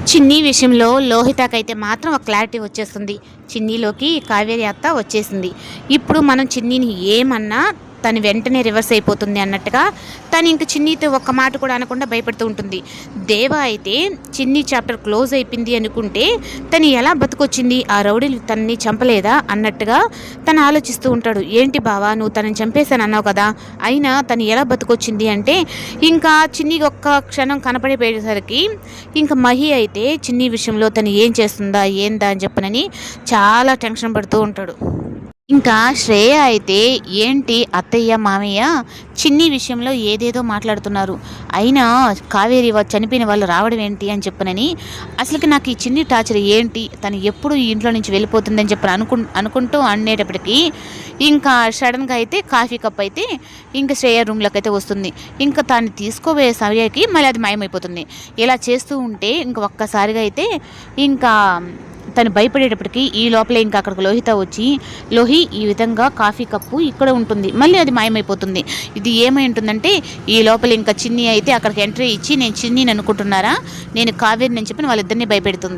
చిన్ని విషయంలో లోహితకైతే మాత్రం ఒక క్లారిటీ వచ్చేస్తుంది. చిన్నీలోకి కావేరి అత్త వచ్చేసింది. ఇప్పుడు మనం చిన్నీని ఏమన్నా తను వెంటనే రివర్స్ అయిపోతుంది అన్నట్టుగా తను ఇంక చిన్నీతో ఒక్క మాట కూడా అనకుండా భయపడుతూ ఉంటుంది. దేవ అయితే చిన్ని చాప్టర్ క్లోజ్ అయిపోయింది అనుకుంటే తను ఎలా బతుకొచ్చింది, ఆ రౌడీలు తనని చంపలేదా అన్నట్టుగా తను ఆలోచిస్తూ ఉంటాడు. ఏంటి బావా, నువ్వు తనని చంపేశాను అన్నావు కదా, అయినా తను ఎలా బతుకొచ్చింది అంటే ఇంకా చిన్నికి ఒక్క క్షణం కనపడిపోయేసరికి ఇంకా మహి అయితే చిన్ని విషయంలో తను ఏం చేస్తుందా ఏందా అని చెప్పనని చాలా టెన్షన్ పడుతూ ఉంటాడు. ఇంకా శ్రేయ అయితే ఏంటి అత్తయ్య మామయ్య చిన్ని విషయంలో ఏదేదో మాట్లాడుతున్నారు, అయినా కావేరి చనిపోయిన వాళ్ళు రావడం ఏంటి అని చెప్పనని అసలుకి నాకు ఈ చిన్ని టార్చర్ ఏంటి, తను ఎప్పుడు ఈ ఇంట్లో నుంచి వెళ్ళిపోతుందని చెప్పని అనుకుంటూ అనేటప్పటికీ ఇంకా సడన్గా అయితే కాఫీ కప్ అయితే ఇంకా శ్రేయ రూమ్లోకి అయితే వస్తుంది. ఇంకా తాను తీసుకోబోయే సమయానికి మళ్ళీ అది మాయమైపోతుంది. ఇలా చేస్తూ ఉంటే ఇంకా ఒక్కసారిగా అయితే ఇంకా తను భయపడేటప్పటికి ఈ లోపలే ఇంకా అక్కడికి లోహిత వచ్చి, లోహి ఈ విధంగా కాఫీ కప్పు ఇక్కడ ఉంటుంది, మళ్ళీ అది మాయమైపోతుంది, ఇది ఏమై ఉంటుందంటే ఈ లోపల ఇంకా చిన్ని అయితే అక్కడికి ఎంట్రీ ఇచ్చి నేను చిన్నీని అనుకుంటున్నారా, నేను కావేరిని అని చెప్పి వాళ్ళిద్దరిని భయపెడుతుంది.